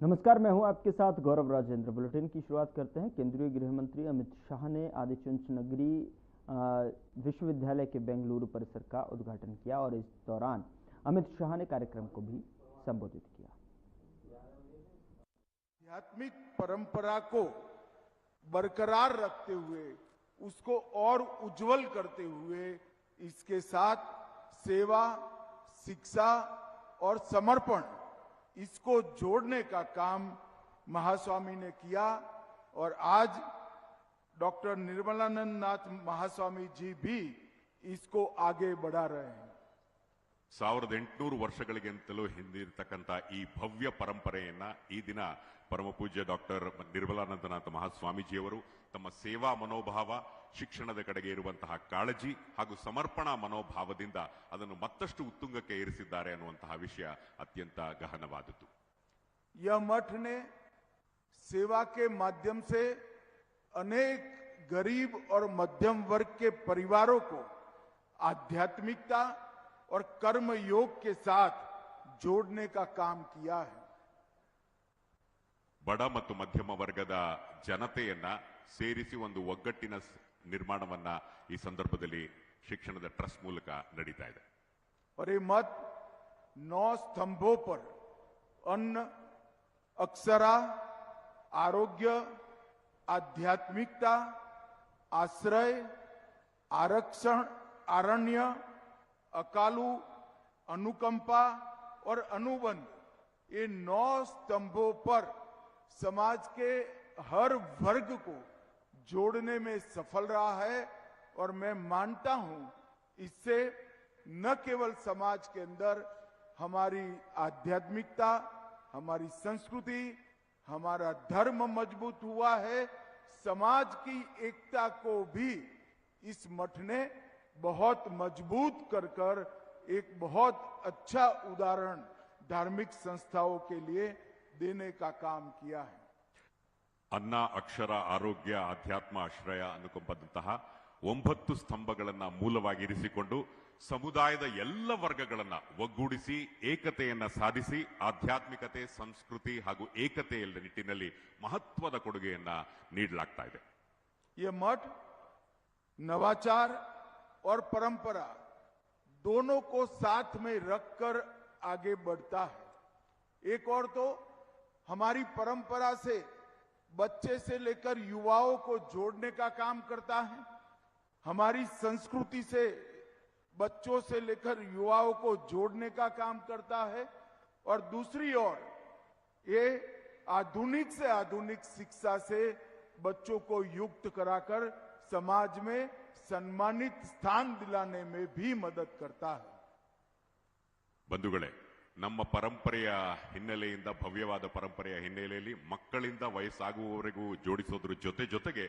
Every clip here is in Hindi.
नमस्कार, मैं हूं आपके साथ गौरव राजेंद्र। बुलेटिन की शुरुआत करते हैं। केंद्रीय गृह मंत्री अमित शाह ने आदिचुंचनगिरी विश्वविद्यालय के बेंगलुरु परिसर का उद्घाटन किया और इस दौरान अमित शाह ने कार्यक्रम को भी संबोधित किया। आध्यात्मिक परंपरा को बरकरार रखते हुए, उसको और उज्जवल करते हुए, इसके साथ सेवा, शिक्षा और समर्पण, इसको जोड़ने का काम महास्वामी ने किया और आज डॉक्टर निर्मलानंद नाथ महास्वामी जी भी इसको आगे बढ़ा रहे हैं। 1800 ವರ್ಷಗಳಿಗಿಂತಲೂ ಹಿಂದಿರತಕ್ಕಂತ ಈ ಭವ್ಯ ಪರಂಪರೆಯನ್ನ ಈ ದಿನ ಪರಮಪೂಜ್ಯ ಡಾಕ್ಟರ್ ನಿರ್ಮಲಾನಂದನಾಥ ಮಹಾಸ್ವಾಮೀಜಿಯವರು ತಮ್ಮ ಸೇವಾ ಮನೋಭಾವ, ಶಿಕ್ಷಣದ ಕಡೆಗೆ ಇರುವಂತಹ ಕಾಳಜಿ ಹಾಗೂ ಸಮರ್ಪಣಾ ಮನೋಭಾವದಿಂದ ಅದನ್ನು ಮತ್ತಷ್ಟು ಉತ್ತುಂಗಕ್ಕೆ ಏರಿಸಿದ್ದಾರೆ ಅನ್ನುವಂತಹ ವಿಷಯ ಅತ್ಯಂತ ಗಹನವಾದದ್ದು। यह मठ ने सेवा के माध्यम से अनेक गरीब और मध्यम वर्ग के परिवारों को आध्यात्मिकता और कर्म योग के साथ जोड़ने का काम किया है। ಬಡ ಮತ್ತು ಮಧ್ಯಮ ವರ್ಗದ ಜನತೆಯನ್ನ ಸೇರಿಸಿ ಒಂದು ಒಗ್ಗಟ್ಟಿನ ನಿರ್ಮಾಣವನ್ನ ಈ ಸಂದರ್ಭದಲ್ಲಿ ಶಿಕ್ಷಣದ ಟ್ರಸ್ಟ್ ಮೂಲಕ ನಡೀತಾ ಇದೆ। और ये मत 9 स्तंभों पर अन्न, अक्षरा, आरोग्य, आध्यात्मिकता, आश्रय, आरक्षण, आरण्य, अकालू, अनुकंपा और अनुबंध, ये 9 स्तंभों पर समाज के हर वर्ग को जोड़ने में सफल रहा है। और मैं मानता हूं इससे न केवल समाज के अंदर हमारी आध्यात्मिकता, हमारी संस्कृति, हमारा धर्म मजबूत हुआ है, समाज की एकता को भी इस मठ ने बहुत मजबूत कर एक बहुत अच्छा उदाहरण धार्मिक संस्थाओं के लिए देने का काम किया है। ಅನ್ನ, ಅಕ್ಷರ, ಆರೋಗ್ಯ, ಅಧ್ಯಾತ್ಮ, ಆಶ್ರಯ, ಅನುಕಂಪದಂತಹ 9 ಸ್ತಂಭಗಳನ್ನ ಮೂಲವಾಗಿರಿಸಿಕೊಂಡು ಸಮುದಾಯದ ಎಲ್ಲ ವರ್ಗಗಳನ್ನ ಒಗ್ಗೂಡಿಸಿ ಏಕತೆಯನ್ನ ಸಾಧಿಸಿ ಆಧ್ಯಾತ್ಮಿಕತೆ, ಸಂಸ್ಕೃತಿ ಹಾಗೂ ಏಕತೆಯ ನಿಟ್ಟಿನಲ್ಲಿ ಮಹತ್ವದ ಕೊಡುಗೆಯನ್ನ ನೀಡಲಾಗ್ತಾ ಇದೆ। ये मठ नवाचार और परंपरा दोनों को साथ में रखकर आगे बढ़ता है। एक और तो हमारी परंपरा से बच्चे से लेकर युवाओं को जोड़ने का काम करता है, हमारी संस्कृति से बच्चों से लेकर युवाओं को जोड़ने का काम करता है, और दूसरी ओर ये आधुनिक से आधुनिक शिक्षा से बच्चों को युक्त कराकर समाज में सम्मानित स्थान दिलाने में भी मदद करता है। ಬಂಧುಗಳೇ, ನಮ್ಮ ಪರಂಪರೆಯ ಹಿನ್ನೆಲೆಯಿಂದ, ಭವ್ಯವಾದ ಪರಂಪರೆಯ ಹಿನ್ನೆಲೆಯಲ್ಲಿ ಮಕ್ಕಳಿಂದ ವಯಸ್ಸಾಗುವವರೆಗೂ ಜೋಡಿಸೋದ್ರ ಜೊತೆಗೆ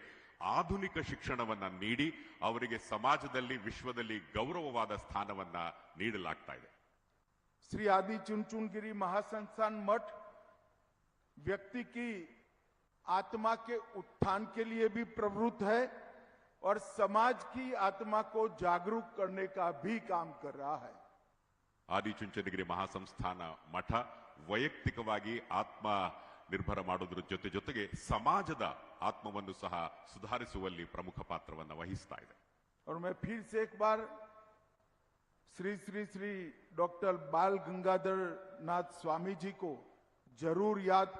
ಆಧುನಿಕ ಶಿಕ್ಷಣವನ್ನ ನೀಡಿ ಅವರಿಗೆ ಸಮಾಜದಲ್ಲಿ, ವಿಶ್ವದಲ್ಲಿ ಗೌರವವಾದ ಸ್ಥಾನವನ್ನ ನೀಡಲಾಗ್ತಾ ಇದೆ। श्री आदिचुंचनगिरी महासंस्थान मठ व्यक्ति की आत्मा के उत्थान के लिए भी प्रवृत्त है और समाज की आत्मा को जागरूक करने का भी काम कर रहा है। ಆದಿಚುಂಚನಗಿರಿ ಮಹಾಸಂಸ್ಥಾನ ಮಠ ವೈಯಕ್ತಿಕವಾಗಿ ಆತ್ಮ ನಿರ್ಭರ ಮಾಡೋದ್ರ ಜೊತೆಗೆ ಸಮಾಜದ ಆತ್ಮವನ್ನು ಸಹ ಸುಧಾರಿಸುವಲ್ಲಿ ಪ್ರಮುಖ ಪಾತ್ರವನ್ನು ವಹಿಸ್ತಾ ಇದೆ। और मैं फिर से एक बार श्री श्री श्री डॉक्टर बाल गंगाधर नाथ स्वामी जी को जरूर याद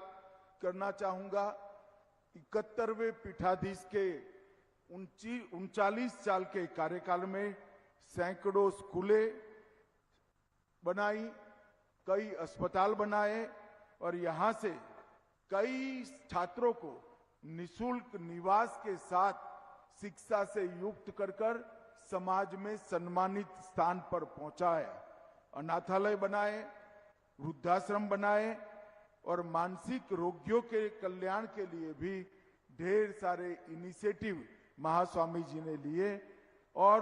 करना चाहूंगा। 71वें पीठाधीश के 39 साल के कार्यकाल में सैकड़ों स्कूलें बनाई, कई अस्पताल बनाए और यहां से कई छात्रों को निशुल्क निवास के साथ शिक्षा से युक्त कर समाज में सम्मानित स्थान पर पहुंचाया। अनाथालय बनाए, वृद्धाश्रम बनाए और मानसिक रोगियों के कल्याण के लिए भी ढेर सारे इनिशिएटिव महास्वामी जी ने लिए और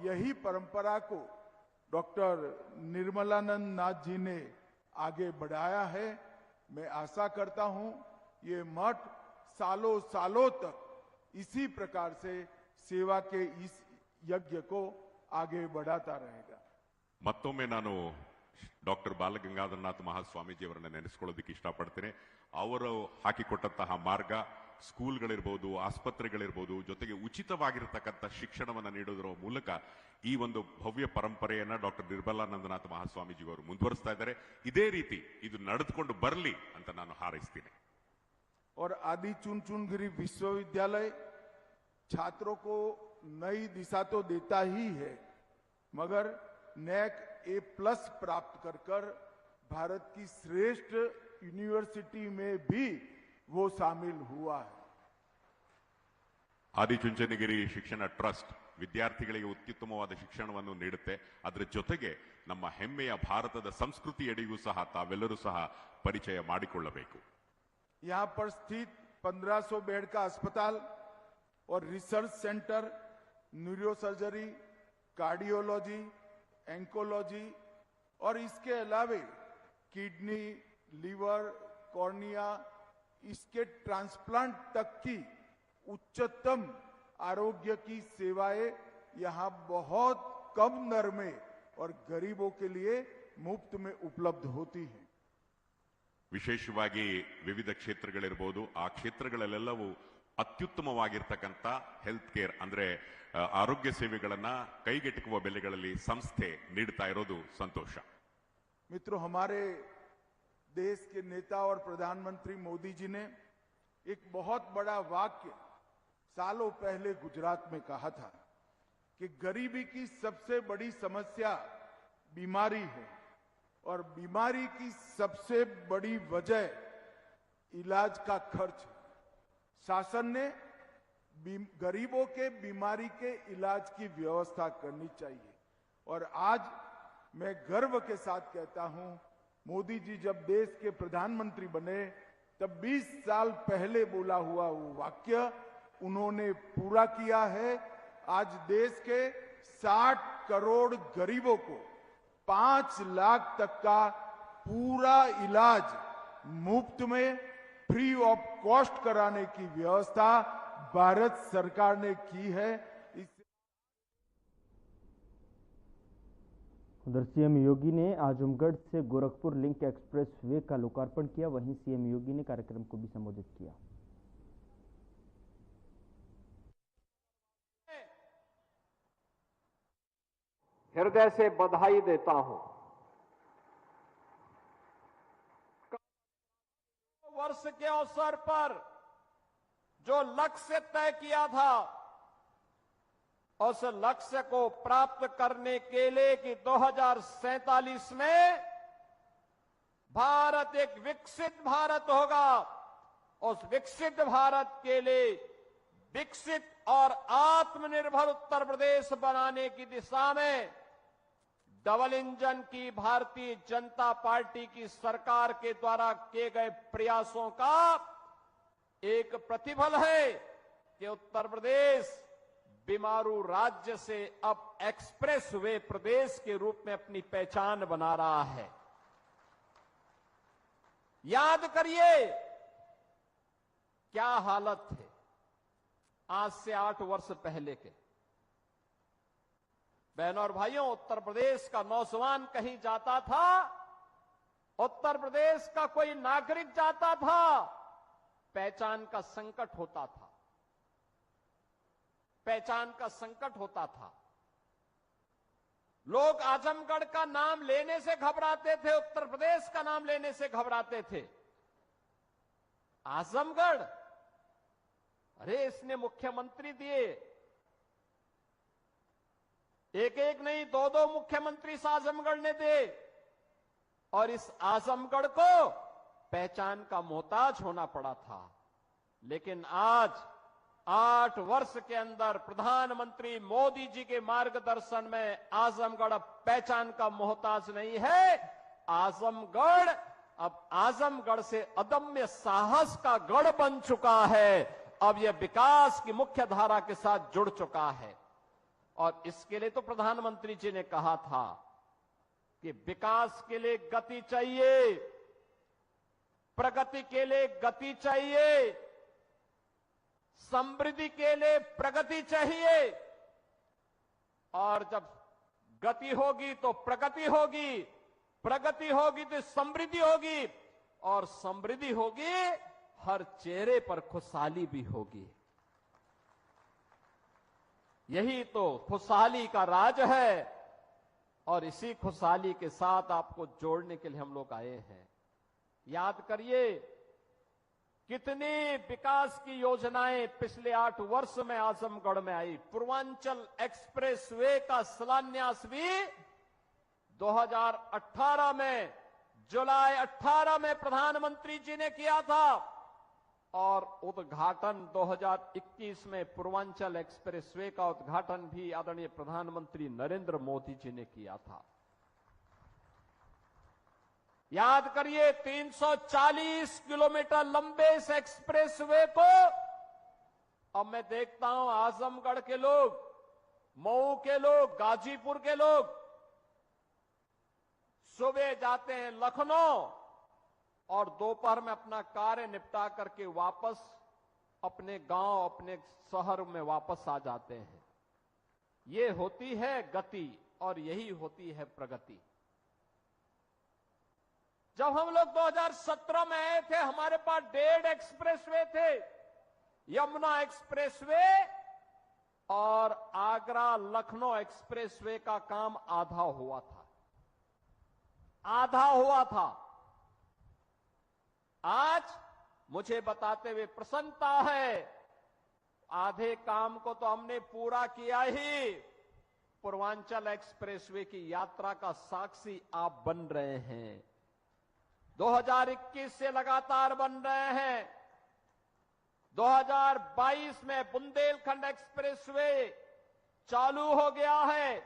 यही परंपरा को डॉक्टर निर्मलानंद नाथ जी ने आगे बढ़ाया है। मैं आशा करता हूं ये मठ सालों सालों तक इसी प्रकार से सेवा के इस यज्ञ को आगे बढ़ाता रहेगा। ಮತ್ತೊಮ್ಮೆ ನಾನು ಡಾಕ್ಟರ್ ಬಾಲಗಂಗಾಧರನಾಥ ಮಹಾಸ್ವಾಮೀಜಿಯವರನ್ನ ನೆನೆಸ್ಕೊಳ್ಳೋದಕ್ಕೆ ಇಷ್ಟಪಡ್ತೇನೆ. ಅವರು ಹಾಕಿಕೊಟ್ಟಂತಹ ಮಾರ್ಗ, ಸ್ಕೂಲ್ಗಳಿರ್ಬೋದು, ಆಸ್ಪತ್ರೆಗಳಿರ್ಬೋದು, ಜೊತೆಗೆ ಉಚಿತವಾಗಿರತಕ್ಕಂಥ ಶಿಕ್ಷಣವನ್ನು ನೀಡೋದರ ಮೂಲಕ ಈ ಒಂದು ಭವ್ಯ ಪರಂಪರೆಯನ್ನ ಡಾಕ್ಟರ್ ನಿರ್ಮಲಾನಂದನಾಥ ಮಹಾಸ್ವಾಮೀಜಿಯವರು ಮುಂದುವರಿಸ್ತಾ ಇದ್ದಾರೆ. ಇದೇ ರೀತಿ ಇದು ನಡೆದುಕೊಂಡು ಬರಲಿ ಅಂತ ನಾನು ಹಾರೈಸ್ತೀನಿ. और आदि चुनचुनगिरी विश्वविद्यालय छात्रों को नई दिशा तो देता ही है, मगर NAC A+ प्राप्त कर भारत की श्रेष्ठ यूनिवर्सिटी में भी वो शामिल हुआ है. ಆದಿಚುಂಚನಗಿರಿ ಶಿಕ್ಷಣ ಟ್ರಸ್ಟ್ ವಿದ್ಯಾರ್ಥಿಗಳಿಗೆ ಅತ್ಯುತ್ತಮವಾದ ಶಿಕ್ಷಣವನ್ನು ನೀಡುತ್ತೆ. ಅದರ ಜೊತೆಗೆ ನಮ್ಮ ಹೆಮ್ಮೆಯ ಭಾರತದ ಸಂಸ್ಕೃತಿಯಡಿಗೂ ಸಹ ತಾವೆಲ್ಲರೂ ಸಹ ಪರಿಚಯ ಮಾಡಿಕೊಳ್ಳಬೇಕು. यहाँ पर स्थित 1500 बेड का अस्पताल और रिसर्च सेंटर न्यूरोसर्जरी, कार्डियोलॉजी, एंकोलॉजी और इसके अलावे किडनी, लीवर, कॉर्निया, इसके ट्रांसप्लांट तक की उच्चतम आरोग्य की सेवाएं यहां बहुत कम दर में और गरीबों के लिए मुफ्त में उपलब्ध होती हैं. ವಿಶೇಷವಾಗಿ ವಿವಿಧ ಕ್ಷೇತ್ರಗಳಿರಬಹುದು, ಆ ಕ್ಷೇತ್ರಗಳಲ್ಲೆಲ್ಲವೂ ಅತ್ಯುತ್ತಮವಾಗಿರ್ತಕ್ಕಂಥ ಹೆಲ್ತ್ ಕೇರ್ ಅಂದ್ರೆ ಆರೋಗ್ಯ ಸೇವೆಗಳನ್ನ ಕೈಗೆಟುಕುವ ಬೆಲೆಗಳಲ್ಲಿ ಸಂಸ್ಥೆ ನೀಡ್ತಾ ಇರೋದು ಸಂತೋಷ. मित्रों, हमारे देश के नेता और प्रधानमंत्री मोदी जी ने एक बहुत बड़ा वाक्य सालों पहले गुजरात में कहा था कि गरीबी की सबसे बड़ी समस्या बीमारी है और बीमारी की सबसे बड़ी वजह इलाज का खर्च है. शासन ने गरीबों के बीमारी के इलाज की व्यवस्था करनी चाहिए. और आज मैं गर्व के साथ कहता हूं, मोदी जी जब देश के प्रधानमंत्री बने तब 20 साल पहले बोला हुआ वो वाक्य उन्होंने पूरा किया है. आज देश के 60 करोड़ गरीबों को 5 लाख तक का पूरा इलाज मुफ्त में फ्री ऑफ कॉस्ट कराने की व्यवस्था भारत सरकार ने की है. उधर सीएम योगी ने आजमगढ़ से गोरखपुर लिंक एक्सप्रेस वे का लोकार्पण किया. वहीं सीएम योगी ने कार्यक्रम को भी संबोधित किया. हृदय से बधाई देता हूं. वर्ष के अवसर पर जो लक्ष्य तय किया था, उस लक्ष्य को प्राप्त करने के लिए कि 2047 में भारत एक विकसित भारत होगा, उस विकसित भारत के लिए विकसित और आत्मनिर्भर उत्तर प्रदेश बनाने की दिशा में डबल इंजन की भारतीय जनता पार्टी की सरकार के द्वारा किए गए प्रयासों का एक प्रतिफल है कि उत्तर प्रदेश बीमारू राज्य से अब एक्सप्रेस वे प्रदेश के रूप में अपनी पहचान बना रहा है. याद करिए क्या हालत थे आज से 8 वर्ष पहले के. बहनों और भाइयों, उत्तर प्रदेश का नौजवान कहीं जाता था, उत्तर प्रदेश का कोई नागरिक जाता था, पहचान का संकट होता था, पहचान का संकट होता था. लोग आजमगढ़ का नाम लेने से घबराते थे, उत्तर प्रदेश का नाम लेने से घबराते थे. आजमगढ़, अरे इसने मुख्यमंत्री दिए, एक एक नहीं 2-2 मुख्यमंत्री इस आजमगढ़ ने दे, और इस आजमगढ़ को पहचान का मोहताज होना पड़ा था. लेकिन आज 8 वर्ष के अंदर प्रधानमंत्री मोदी जी के मार्गदर्शन में आजमगढ़ अब पहचान का मोहताज नहीं है. आजमगढ़ अब आजमगढ़ से अदम्य साहस का गढ़ बन चुका है. अब यह विकास की मुख्य धारा के साथ जुड़ चुका है. और इसके लिए तो प्रधानमंत्री जी ने कहा था कि विकास के लिए गति चाहिए, प्रगति के लिए गति चाहिए, समृद्धि के लिए प्रगति चाहिए. और जब गति होगी तो प्रगति होगी, प्रगति होगी तो समृद्धि होगी, और समृद्धि होगी हर चेहरे पर खुशहाली भी होगी। यही तो खुशहाली का राज है, और इसी खुशहाली के साथ आपको जोड़ने के लिए हम लोग आए हैं। याद करिए कितनी विकास की योजनाएं पिछले 8 वर्ष में आजमगढ़ में आई। पूर्वांचल एक्सप्रेसवे का शिलान्यास भी 2018 में, जुलाई 18 में प्रधानमंत्री जी ने किया था, और उद्घाटन 2021 में पूर्वांचल एक्सप्रेसवे का उद्घाटन भी आदरणीय प्रधानमंत्री नरेंद्र मोदी जी ने किया था। याद करिए 340 किलोमीटर लंबे इस एक्सप्रेसवे को अब मैं देखता हूं आजमगढ़ के लोग, मऊ के लोग, गाजीपुर के लोग सुबह जाते हैं लखनऊ और दोपहर में अपना कार्य निपटा करके वापस अपने गांव, अपने शहर में वापस आ जाते हैं। ये होती है गति और यही होती है प्रगति। जब हम लोग 2017 में आए थे, हमारे पास 1.5 एक्सप्रेसवे थे, यमुना एक्सप्रेसवे और आगरा लखनऊ एक्सप्रेसवे का काम आधा हुआ था। आज मुझे बताते हुए प्रसन्नता है, आधे काम को तो हमने पूरा किया ही। पूर्वांचल एक्सप्रेसवे की यात्रा का साक्षी आप बन रहे हैं। 2021 से लगातार बन रहे हैं। 2022 में बुंदेलखंड एक्सप्रेसवे चालू हो गया है,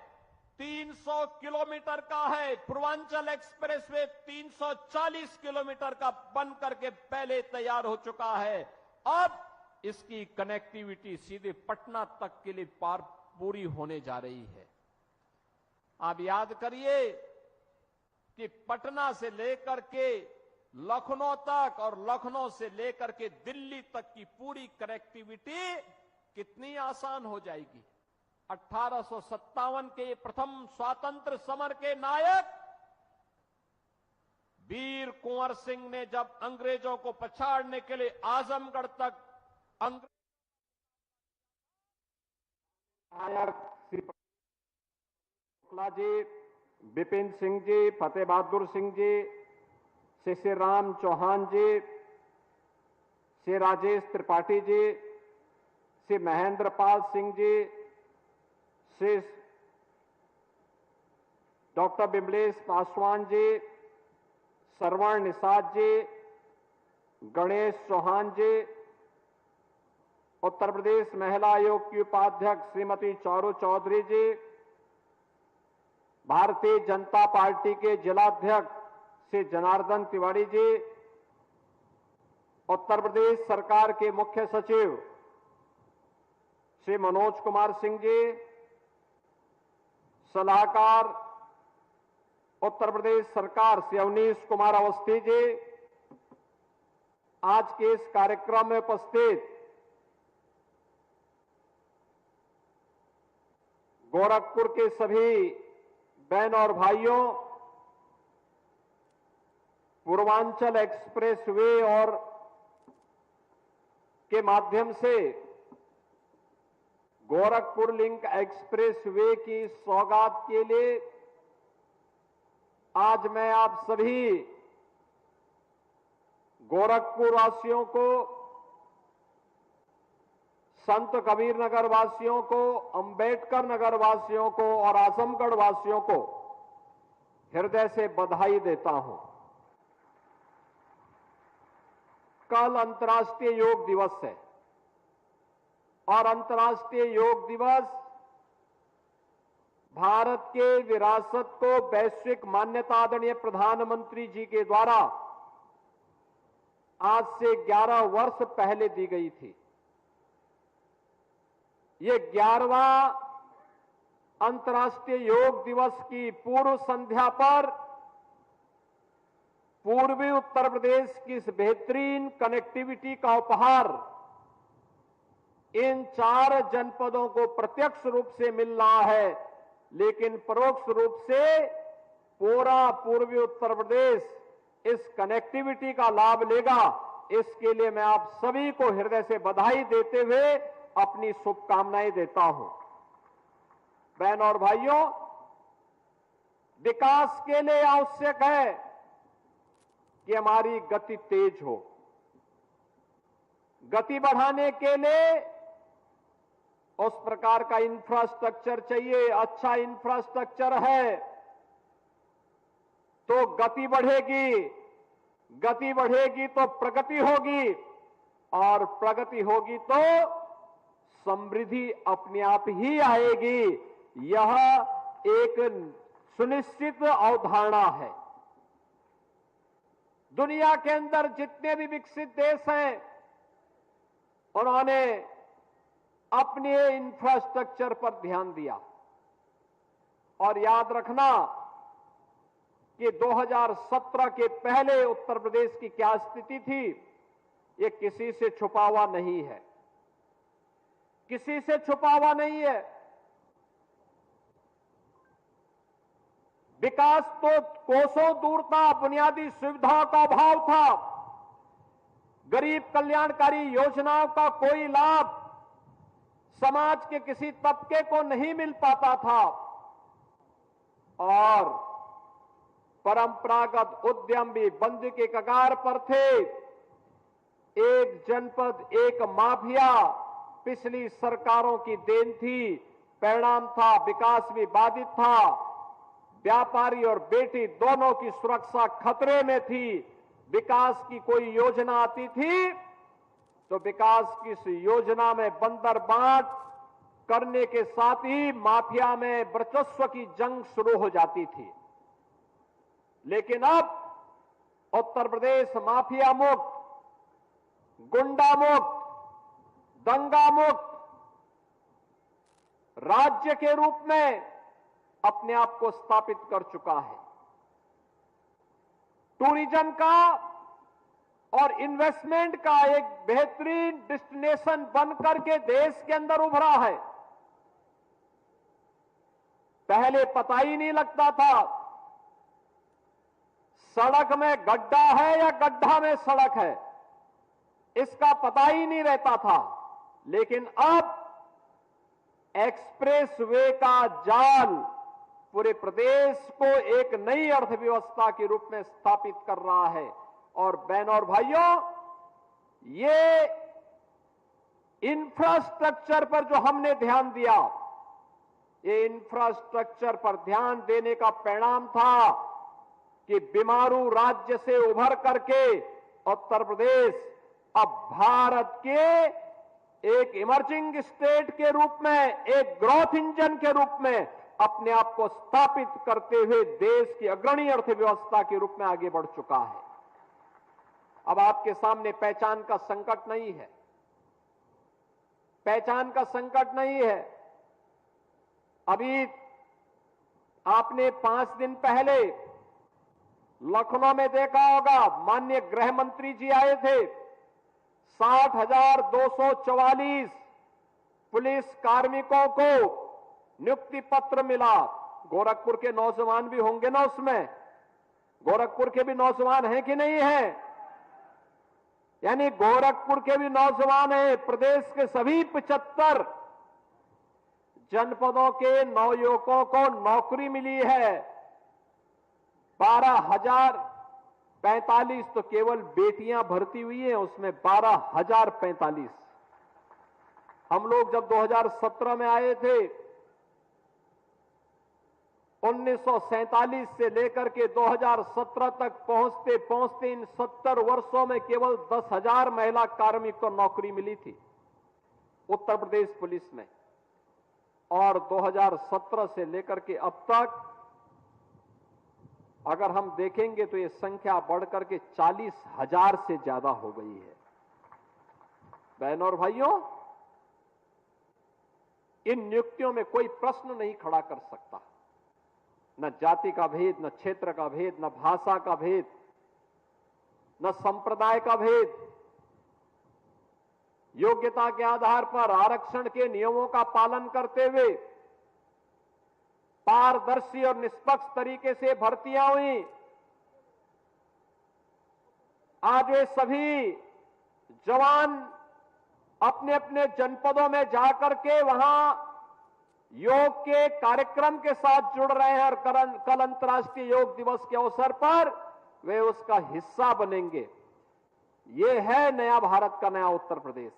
300 किलोमीटर का है। पूर्वांचल एक्सप्रेसवे 340 किलोमीटर का बन करके पहले तैयार हो चुका है। अब इसकी कनेक्टिविटी सीधे पटना तक के लिए पूरी होने जा रही है। आप याद करिए कि पटना से लेकर के लखनऊ तक और लखनऊ से लेकर के दिल्ली तक की पूरी कनेक्टिविटी कितनी आसान हो जाएगी। 1857 के प्रथम स्वातंत्र समर के नायक वीर कुंवर सिंह ने जब अंग्रेजों को पछाड़ने के लिए आजमगढ़ तक नायक श्री शुक्ला जी, विपिन सिंह जी, फतेह बहादुर सिंह जी, श्री राम चौहान जी, श्री राजेश त्रिपाठी जी, श्री महेंद्र पाल सिंह जी, श्री डॉक्टर बिमलेश पासवान जी, सरवण निषाद जी, गणेश चौहान जी, उत्तर प्रदेश महिला आयोग की उपाध्यक्ष श्रीमती चौरू चौधरी जी, भारतीय जनता पार्टी के जिलाध्यक्ष श्री जनार्दन तिवारी जी, उत्तर प्रदेश सरकार के मुख्य सचिव श्री मनोज कुमार सिंह जी, सलाहकार उत्तर प्रदेश सरकार श्री अवनीश कुमार अवस्थी जी, आज के इस कार्यक्रम में उपस्थित गोरखपुर के सभी बहन और भाइयों, पूर्वांचल एक्सप्रेसवे और के माध्यम से गोरखपुर लिंक एक्सप्रेसवे की सौगात के लिए आज मैं आप सभी गोरखपुर वासियों को, संत कबीर नगर वासियों को, अंबेडकर नगर वासियों को और आजमगढ़ वासियों को हृदय से बधाई देता हूं। कल अंतर्राष्ट्रीय योग दिवस है और अंतर्राष्ट्रीय योग दिवस भारत के विरासत को वैश्विक मान्यता आदरणीय प्रधानमंत्री जी के द्वारा आज से 11 वर्ष पहले दी गई थी। ये 11वां अंतर्राष्ट्रीय योग दिवस की पूर्व संध्या पर पूर्वी उत्तर प्रदेश की इस बेहतरीन कनेक्टिविटी का उपहार इन 4 जनपदों को प्रत्यक्ष रूप से मिल रहा है, लेकिन परोक्ष रूप से पूरा पूर्वी उत्तर प्रदेश इस कनेक्टिविटी का लाभ लेगा। इसके लिए मैं आप सभी को हृदय से बधाई देते हुए अपनी शुभकामनाएं देता हूं। बहनों और भाइयों, विकास के लिए आवश्यक है कि हमारी गति तेज हो। गति बढ़ाने के लिए उस प्रकार का इंफ्रास्ट्रक्चर चाहिए। अच्छा इंफ्रास्ट्रक्चर है तो गति बढ़ेगी, गति बढ़ेगी तो प्रगति होगी, और प्रगति होगी तो समृद्धि अपने आप ही आएगी। यह एक सुनिश्चित अवधारणा है। दुनिया के अंदर जितने भी विकसित देश हैं, उन्होंने अपने इंफ्रास्ट्रक्चर पर ध्यान दिया। और याद रखना कि 2017 के पहले उत्तर प्रदेश की क्या स्थिति थी, ये किसी से छुपा हुआ नहीं है, किसी से छुपा हुआ नहीं है। विकास तो कोसों दूर था, बुनियादी सुविधाओं का अभाव था, गरीब कल्याणकारी योजनाओं का कोई लाभ समाज के किसी तबके को नहीं मिल पाता था, और परंपरागत उद्यम भी बंद के कगार पर थे। एक जनपद एक माफिया पिछली सरकारों की देन थी। परिणाम था विकास भी बाधित था, व्यापारी और बेटी दोनों की सुरक्षा खतरे में थी। विकास की कोई योजना आती थी तो विकास की इस योजना में बंदर बांट करने के साथ ही माफिया में वर्चस्व की जंग शुरू हो जाती थी। लेकिन अब उत्तर प्रदेश माफिया मुक्त, गुंडा मुक्त, दंगा मुक्त राज्य के रूप में अपने आप को स्थापित कर चुका है। टूरिज्म का और इन्वेस्टमेंट का एक बेहतरीन डेस्टिनेशन बनकर के देश के अंदर उभरा है। पहले पता ही नहीं लगता था सड़क में गड्ढा है या गड्ढा में सड़क है, इसका पता ही नहीं रहता था। लेकिन अब एक्सप्रेस वे का जाल पूरे प्रदेश को एक नई अर्थव्यवस्था के रूप में स्थापित कर रहा है। और बहनों और भाइयों, ये इंफ्रास्ट्रक्चर पर जो हमने ध्यान दिया, ये इंफ्रास्ट्रक्चर पर ध्यान देने का परिणाम था कि बीमारू राज्य से उभर करके उत्तर प्रदेश अब भारत के एक इमर्जिंग स्टेट के रूप में, एक ग्रोथ इंजन के रूप में अपने आप को स्थापित करते हुए देश की अग्रणी अर्थव्यवस्था के रूप में आगे बढ़ चुका है। अब आपके सामने पहचान का संकट नहीं है, पहचान का संकट नहीं है। अभी आपने 5 दिन पहले लखनऊ में देखा होगा, माननीय गृह मंत्री जी आए थे। 60,244 पुलिस कार्मिकों को नियुक्ति पत्र मिला। गोरखपुर के नौजवान भी होंगे ना उसमें, गोरखपुर के भी नौजवान हैं कि नहीं हैं? यानी गोरखपुर के भी नौजवान हैं। प्रदेश के सभी 75 जनपदों के नवयुवकों को नौकरी मिली है। 12,045 तो केवल बेटियां भर्ती हुई हैं, उसमें 12,045। हम लोग जब 2017 में आए थे, 1947 से लेकर के 2017 तक पहुंचते पहुंचते इन 70 वर्षों में केवल 10,000 महिला कार्मिक को नौकरी मिली थी उत्तर प्रदेश पुलिस में। और 2017 से लेकर के अब तक अगर हम देखेंगे तो ये संख्या बढ़कर के 40,000 से ज्यादा हो गई है। बहनों और भाइयों, इन नियुक्तियों में कोई प्रश्न नहीं खड़ा कर सकता। न जाति का भेद, न क्षेत्र का भेद, न भाषा का भेद, न संप्रदाय का भेद। योग्यता के आधार पर आरक्षण के नियमों का पालन करते हुए पारदर्शी और निष्पक्ष तरीके से भर्तियां हुई। आज ये सभी जवान अपने अपने जनपदों में जाकर के वहां योग के कार्यक्रम के साथ जुड़ रहे हैं और कल अंतर्राष्ट्रीय योग दिवस के अवसर पर वे उसका हिस्सा बनेंगे। ये है नया भारत का नया उत्तर प्रदेश।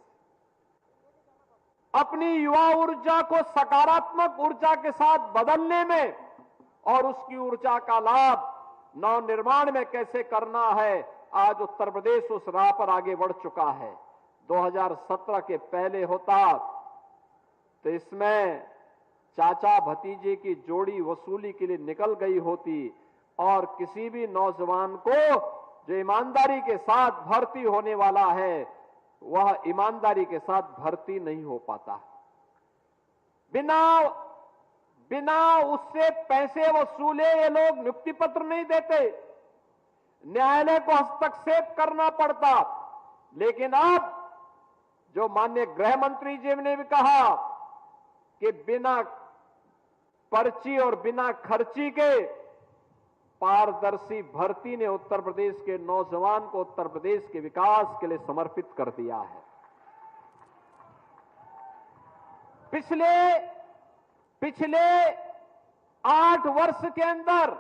अपनी युवा ऊर्जा को सकारात्मक ऊर्जा के साथ बदलने में और उसकी ऊर्जा का लाभ नवनिर्माण में कैसे करना है, आज उत्तर प्रदेश उस राह पर आगे बढ़ चुका है। 2017 के पहले होता तो इसमें चाचा भतीजे की जोड़ी वसूली के लिए निकल गई होती और किसी भी नौजवान को जो ईमानदारी के साथ भर्ती होने वाला है वह ईमानदारी के साथ भर्ती नहीं हो पाता। बिना उससे पैसे वसूले ये लोग नियुक्ति पत्र नहीं देते, न्यायालय को हस्तक्षेप करना पड़ता। लेकिन अब जो माननीय गृह मंत्री जी ने भी कहा कि बिना पर्ची और बिना खर्ची के पारदर्शी भर्ती ने उत्तर प्रदेश के नौजवान को उत्तर प्रदेश के विकास के लिए समर्पित कर दिया है। पिछले 8 वर्ष के अंदर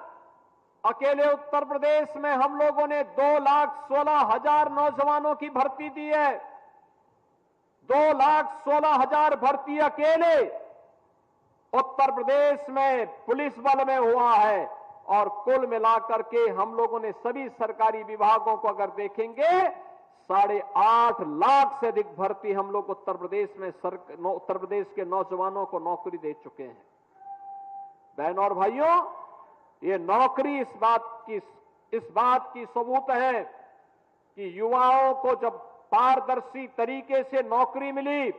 अकेले उत्तर प्रदेश में हम लोगों ने 2,16,000 नौजवानों की भर्ती दी है। 2,16,000 भर्ती अकेले उत्तर प्रदेश में पुलिस बल में हुआ है और कुल मिलाकर के हम लोगों ने सभी सरकारी विभागों को अगर देखेंगे 8.5 लाख से अधिक भर्ती हम लोग उत्तर प्रदेश के नौजवानों को नौकरी दे चुके हैं। बहनों और भाइयों, ये नौकरी इस बात की सबूत है कि युवाओं को जब पारदर्शी तरीके से नौकरी मिली,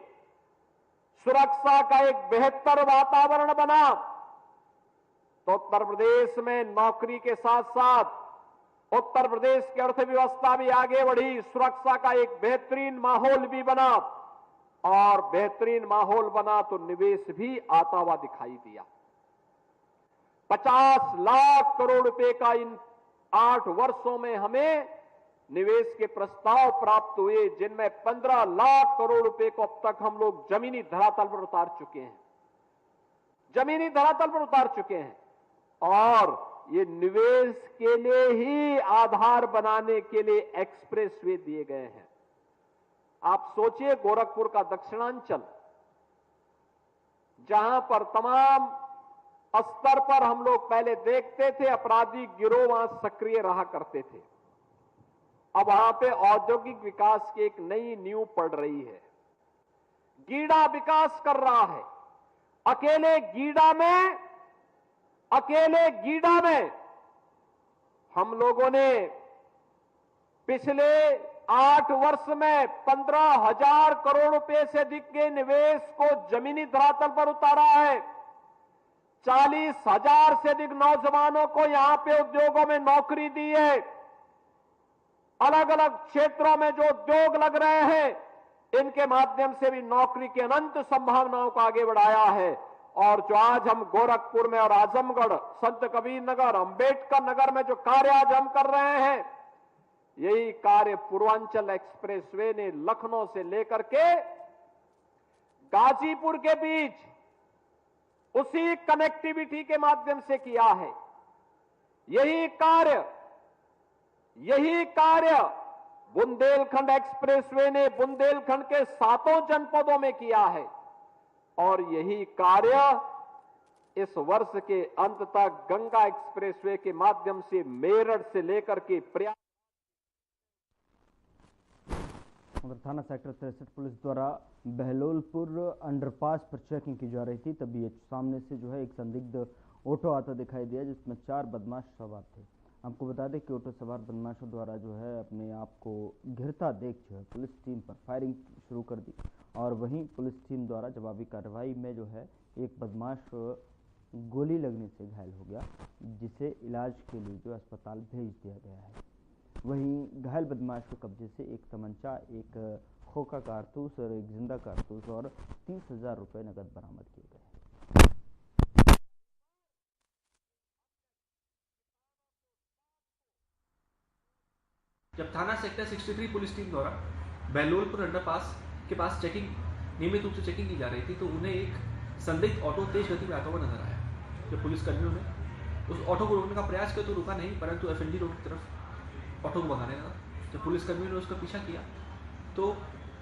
सुरक्षा का एक बेहतर वातावरण बना, तो उत्तर प्रदेश में नौकरी के साथ साथ उत्तर प्रदेश की अर्थव्यवस्था भी आगे बढ़ी, सुरक्षा का एक बेहतरीन माहौल भी बना और बेहतरीन माहौल बना तो निवेश भी आता हुआ दिखाई दिया। 50 लाख करोड़ रुपए का इन 8 वर्षों में हमें निवेश के प्रस्ताव प्राप्त हुए, जिनमें 15 लाख करोड़ रुपए को अब तक हम लोग जमीनी धरातल पर उतार चुके हैं और ये निवेश के लिए ही आधार बनाने के लिए एक्सप्रेसवे दिए गए हैं। आप सोचिए, गोरखपुर का दक्षिणांचल जहां पर तमाम स्तर पर हम लोग पहले देखते थे अपराधी गिरोह वहां सक्रिय रहा करते थे, अब वहां पे औद्योगिक विकास की एक नई नींव पड़ रही है। गीडा विकास कर रहा है। अकेले गीडा में हम लोगों ने पिछले 8 वर्ष में 15,000 करोड़ रुपए से अधिक के निवेश को जमीनी धरातल पर उतारा है। 40,000 से अधिक नौजवानों को यहां पे उद्योगों में नौकरी दी है। अलग अलग क्षेत्रों में जो उद्योग लग रहे हैं, इनके माध्यम से भी नौकरी की अनंत संभावनाओं को आगे बढ़ाया है। और जो आज हम गोरखपुर में और आजमगढ़, संत कबीर नगर, अंबेडकर नगर में जो कार्य आज हम कर रहे हैं, यही कार्य पूर्वांचल एक्सप्रेसवे ने लखनऊ से लेकर के गाजीपुर के बीच उसी कनेक्टिविटी के माध्यम से किया है। यही कार्य बुंदेलखंड एक्सप्रेसवे ने बुंदेलखंड के 7 जनपदों में किया है और यही कार्य इस वर्ष के अंत तक गंगा एक्सप्रेसवे के माध्यम से मेरठ से लेकर के प्रयाग। थाना सेक्टर 63 पुलिस द्वारा बहलोलपुर अंडरपास पर चेकिंग की जा रही थी, तभी ये सामने से जो है एक संदिग्ध ऑटो आता दिखाई दिया जिसमें 4 बदमाश सवार थे। आपको बता दें कि ऑटो सवार बदमाशों द्वारा जो है अपने आप को घिरता देख जो है पुलिस टीम पर फायरिंग शुरू कर दी और वहीं पुलिस टीम द्वारा जवाबी कार्रवाई में जो है एक बदमाश गोली लगने से घायल हो गया, जिसे इलाज के लिए जो अस्पताल भेज दिया गया है। वहीं घायल बदमाश के कब्जे से एक तमंचा, एक खोखा कारतूस और एक जिंदा कारतूस और 30,000 रुपये नकद बरामद किए गए। जब थाना सेक्टर 63 पुलिस टीम द्वारा बहलोलपुर अंडरपास के पास चेकिंग नियमित रूप से चेकिंग की जा रही थी तो उन्हें एक संदिग्ध ऑटो तेज गति में आता हुआ नजर आया। जब पुलिसकर्मियों ने उस ऑटो को रोकने का प्रयास किया तो रुका नहीं, परंतु एफएनडी रोड की तरफ ऑटो को भगाने लगा। जब पुलिसकर्मियों ने उसका पीछा किया तो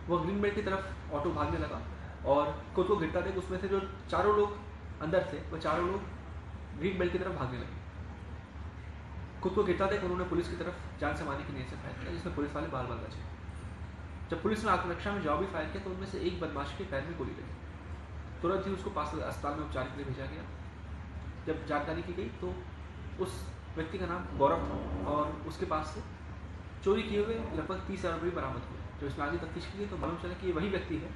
वह ग्रीन बेल्ट की तरफ ऑटो भागने लगा और खुद को गिरता देख उसमें से जो चारों लोग अंदर थे वह चारों लोग ग्रीन बेल्ट की तरफ भागने लगे। खुद को गिरता देख उन्होंने पुलिस की तरफ जान से मारने की नीयत से फायर किया, जिसमें पुलिस वाले बाल बाल बचे। जब पुलिस ने आत्मरक्षा में जवाबी फायर किया तो उनमें से एक बदमाश के पैर में गोली लगी। तुरंत ही उसको पास अस्पताल में उपचार के लिए भेजा गया। जब जानकारी की गई तो उस व्यक्ति का नाम गौरव था और उसके पास से चोरी किए हुए लगभग 30,000 रुपये बरामद हुए। जब इसमें आगे तफ्तीश की गई तो मालूम चला कि ये वही व्यक्ति है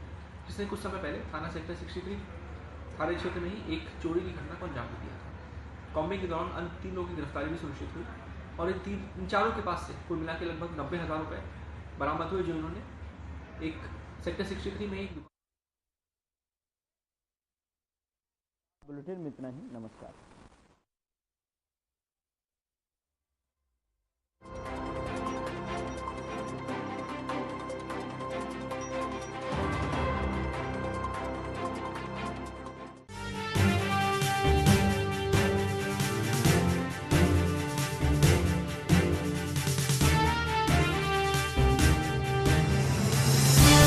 जिसने कुछ समय पहले थाना सेक्टर 63 थाने क्षेत्र में ही एक चोरी की घटना को अंजाम दिया था। कॉम्बिंग के दौरान अन्य 3 लोगों की गिरफ्तारी भी सुनिश्चित हुई और इन चारों के पास से कुल मिला के लगभग 90,000 रुपये बरामद हुए, जो इन्होंने एक सेक्टर 63 में एक बुलेटिन में इतना ही। नमस्कार।